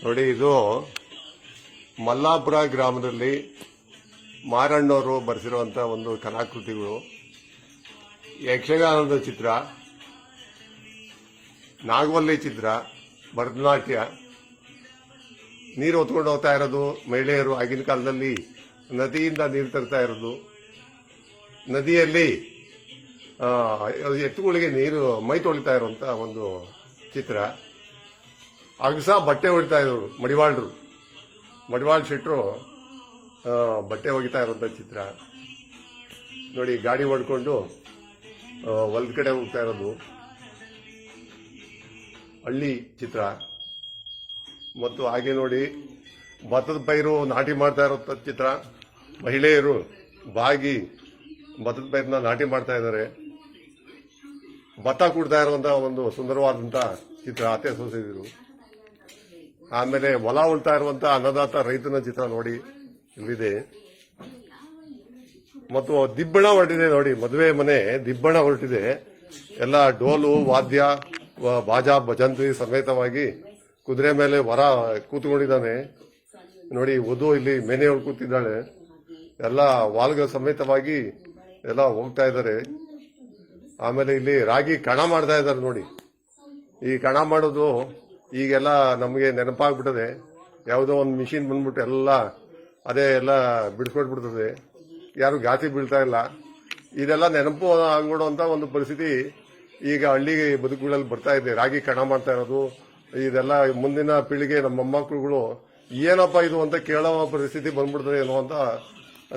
ನೋಡಿ, ಇದು ಮಲ್ಲಾಪುರ ಗ್ರಾಮದಲ್ಲಿ ಮಾರಣ್ಣವರು ಬರೆಸಿರುವಂತ ಒಂದು ಕಲಾಕೃತಿಗಳು. ಯಕ್ಷಗಾನದ ಚಿತ್ರ, ನಾಗವಲ್ಲಿ ಚಿತ್ರ, ಭರತನಾಟ್ಯ, ನೀರು ಹೊತ್ಕೊಂಡು ಹೋಗ್ತಾ ಇರೋದು, ಮಹಿಳೆಯರು ಆಗಿನ ಕಾಲದಲ್ಲಿ ನದಿಯಿಂದ ನೀರು ತರ್ತಾ ಇರೋದು, ನದಿಯಲ್ಲಿ ಎತ್ತುಗಳಿಗೆ ನೀರು ಮೈ ತೊಳಿತಾ ಇರುವಂತ ಒಂದು ಚಿತ್ರ. ಅಗಸ ಬಟ್ಟೆ ಹೊಡಿತಾ ಇದ್ರು ಮಡಿವಾಳ್ ಶೆಟ್ರು ಬಟ್ಟೆ ಒಗಿತಾ ಇರುವಂತ ಚಿತ್ರ. ನೋಡಿ, ಗಾಡಿ ಹೊಡ್ಕೊಂಡು ಹೊಲದ ಕಡೆ ಹೋಗ್ತಾ ಇರೋದು, ಹಳ್ಳಿ ಚಿತ್ರ. ಮತ್ತು ಹಾಗೆ ನೋಡಿ, ಭತ್ತದ ಪೈರು ನಾಟಿ ಮಾಡ್ತಾ ಇರೋ ಚಿತ್ರ. ಮಹಿಳೆಯರು ಬಾಗಿ ಭತ್ತದ ಪೈರನ್ನ ನಾಟಿ ಮಾಡ್ತಾ ಇದ್ದಾರೆ. ಭತ್ತ ಕೂಡ್ತಾ ಇರುವಂತಹ ಒಂದು ಸುಂದರವಾದಂತ ಚಿತ್ರ ಅತ್ತೆ ಸೊಸೆದಿರು. ಆಮೇಲೆ ಹೊಲ ಉಳ್ತಾ ಇರುವಂತಹ ಅನ್ನದಾತ ರೈತನ ಚಿತ್ರ ನೋಡಿ ಇಲ್ಲಿದೆ. ಮತ್ತು ದಿಬ್ಬಣ ಹೊರಟಿದೆ ನೋಡಿ, ಮದುವೆ ಮನೆ ದಿಬ್ಬಣ ಹೊರಟಿದೆ. ಎಲ್ಲ ಡೋಲು ವಾದ್ಯ ಬಾಜಾ ಭಜಂತ್ರಿ ಸಮೇತವಾಗಿ ಕುದುರೆ ಮೇಲೆ ವರ ಕೂತ್ಕೊಂಡಿದ್ದಾನೆ ನೋಡಿ. ವಧು ಇಲ್ಲಿ ಮೇನೆಯೊಳಗೆ ಕೂತಿದ್ದಾಳೆ. ಎಲ್ಲ ವಾಲ್ಗ ಸಮೇತವಾಗಿ ಎಲ್ಲ ಹೋಗ್ತಾ ಇದ್ದಾರೆ. ಆಮೇಲೆ ಇಲ್ಲಿ ರಾಗಿ ಕಣ ಮಾಡ್ತಾ ಇದ್ದಾರೆ ನೋಡಿ. ಈ ಕಣ ಮಾಡೋದು ಈಗೆಲ್ಲ ನಮಗೆ ನೆನಪಾಗ್ಬಿಟ್ಟದೆ. ಯಾವುದೋ ಒಂದು ಮಿಷಿನ್ ಬಂದ್ಬಿಟ್ಟು ಎಲ್ಲ ಬಿಡಿಸ್ಕೊಟ್ಬಿಡ್ತದೆ. ಯಾರು ಗಾತಿ ಬೀಳ್ತಾ ಇಲ್ಲ. ಇದೆಲ್ಲ ನೆನಪು ಆಗ್ಬಿಡುವಂತ ಒಂದು ಪರಿಸ್ಥಿತಿ ಈಗ ಹಳ್ಳಿ ಬದುಕುಗಳಲ್ಲಿ ಬರ್ತಾ ಇದೆ. ರಾಗಿ ಕಣ ಮಾಡ್ತಾ ಇರೋದು ಇದೆಲ್ಲ ಮುಂದಿನ ಪೀಳಿಗೆ ನಮ್ಮ ಮೊಮ್ಮಕ್ಕಳುಗಳು ಏನಪ್ಪ ಇದು ಅಂತ ಕೇಳೋ ಪರಿಸ್ಥಿತಿ ಬಂದ್ಬಿಡ್ತದೆ ಏನೋ ಅಂತ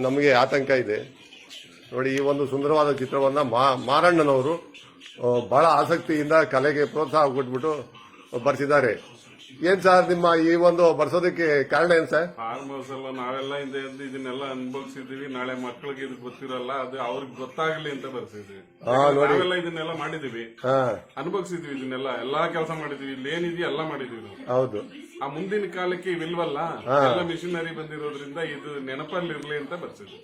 ನಮಗೆ ಆತಂಕ ಇದೆ. ನೋಡಿ, ಈ ಒಂದು ಸುಂದರವಾದ ಚಿತ್ರವನ್ನ ಮಾರಣ್ಣನವರು ಬಹಳ ಆಸಕ್ತಿಯಿಂದ ಕಲೆಗೆ ಪ್ರೋತ್ಸಾಹ ಕೊಟ್ಬಿಟ್ಟು ಬರ್ಸಿದ್ದಾರೆ. ಏನ್ ಸರ್ ನಿಮ್ಮ ಈ ಒಂದು ಬರ್ಸೋದಕ್ಕೆ ಕಾರಣ ಏನ್ ಸರ್? ಆಲ್ಮೋಸ್ಟ್ ಎಲ್ಲ ನಾವೆಲ್ಲ ಇದನ್ನೆಲ್ಲ ಅನುಭವಿಸಿದೀವಿ. ನಾಳೆ ಮಕ್ಕಳಿಗೆ ಇದು ಗೊತ್ತಿರಲ್ಲ, ಅದು ಅವ್ರಿಗೆ ಗೊತ್ತಾಗಲಿ ಅಂತ ಬರ್ಸಿದ್ವಿ. ನಾವೆಲ್ಲ ಇದನ್ನೆಲ್ಲ ಮಾಡಿದೀವಿ, ಅನುಭವಿಸಿದ್ವಿ. ಇದನ್ನೆಲ್ಲ ಎಲ್ಲಾ ಕೆಲಸ ಮಾಡಿದೀವಿ. ಇಲ್ಲಿ ಏನಿದೆಯೋ ಎಲ್ಲ ಮಾಡಿದೀವಿ ನಾವು. ಹೌದು. ಆ ಮುಂದಿನ ಕಾಲಕ್ಕೆ ಇವಿಲ್ವಲ್ಲ, ಎಲ್ಲ ಮಿಷನರಿ ಬಂದಿರೋದ್ರಿಂದ ಇದು ನೆನಪಲ್ಲಿರ್ಲಿ ಅಂತ ಬರ್ಸಿದ್ವಿ.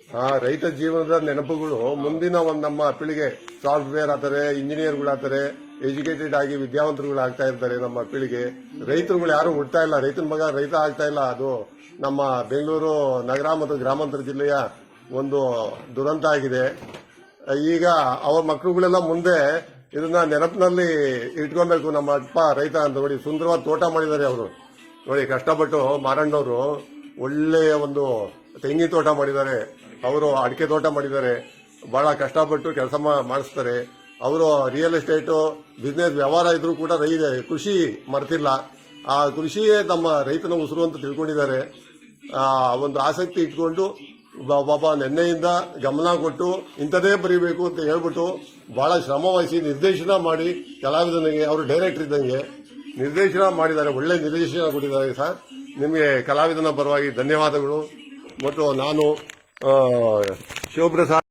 ರೈತ ಜೀವನದ ನೆನಪುಗಳು ಮುಂದಿನ ಒಂದು ನಮ್ಮ ಪೀಳಿಗೆ ಸಾಫ್ಟ್ವೇರ್ ಆಗ್ತಾರೆ, ಇಂಜಿನಿಯರ್ಗಳಾಗ್ತಾರೆ, ಎಜುಕೇಟೆಡ್ ಆಗಿ ವಿದ್ಯಾವಂತರುಗಳಾಗ್ತಾ ಇರ್ತಾರೆ. ನಮ್ಮ ಪೀಳಿಗೆ ರೈತರುಗಳು ಯಾರು ಹುಡ್ತಾ ಇಲ್ಲ. ರೈತನ ಮಗ ರೈತ ಆಗ್ತಾ ಇಲ್ಲ. ಅದು ನಮ್ಮ ಬೆಂಗಳೂರು ನಗರ ಮತ್ತು ಗ್ರಾಮಾಂತರ ಜಿಲ್ಲೆಯ ಒಂದು ದುರಂತ ಆಗಿದೆ. ಈಗ ಅವರ ಮಕ್ಕಳುಗಳೆಲ್ಲ ಮುಂದೆ ಇದನ್ನ ನೆನಪಿನಲ್ಲಿ ಇಟ್ಕೊಬೇಕು. ನಮ್ಮ ಅಪ್ಪ ರೈತ ಅಂತ ನೋಡಿ, ಸುಂದರವಾದ ತೋಟ ಮಾಡಿದ್ದಾರೆ ಅವರು. ನೋಡಿ, ಕಷ್ಟಪಟ್ಟು ಮಾರಣ್ಣವರು ಒಳ್ಳೆಯ ಒಂದು ತೆಂಗಿನ ತೋಟ ಮಾಡಿದ್ದಾರೆ, ಅವರು ಅಡಿಕೆ ತೋಟ ಮಾಡಿದ್ದಾರೆ. ಬಹಳ ಕಷ್ಟಪಟ್ಟು ಕೆಲಸ ಮಾಡಿಸ್ತಾರೆ ಅವರು. ರಿಯಲ್ ಎಸ್ಟೇಟ್ ಬಿಸ್ನೆಸ್ ವ್ಯವಹಾರ ಇದ್ರೂ ಕೂಡ ಕೃಷಿ ಮರ್ತಿಲ್ಲ. ಆ ಕೃಷಿಯೇ ತಮ್ಮ ರೈತನ ಉಸಿರು ಅಂತ ತಿಳ್ಕೊಂಡಿದ್ದಾರೆ. ಒಂದು ಆಸಕ್ತಿ ಇಟ್ಕೊಂಡು ಬಾಬಾ ನೆನ್ನೆಯಿಂದ ಗಮನ ಕೊಟ್ಟು ಇಂಥದೇ ಬರೀಬೇಕು ಅಂತ ಹೇಳ್ಬಿಟ್ಟು ಬಹಳ ಶ್ರಮ ವಹಿಸಿ ನಿರ್ದೇಶನ ಮಾಡಿ ಕಲಾವಿದನಿಗೆ, ಅವರು ಡೈರೆಕ್ಟರ್ ಇದ್ದಂಗೆ ನಿರ್ದೇಶನ ಮಾಡಿದ್ದಾರೆ. ಒಳ್ಳೆ ನಿರ್ದೇಶನ ಕೊಟ್ಟಿದ್ದಾರೆ ಸರ್. ನಿಮಗೆ ಕಲಾವಿದನ ಪರವಾಗಿ ಧನ್ಯವಾದಗಳು. ಮತ್ತು ನಾನು ಶಿವಪ್ರಸಾದ್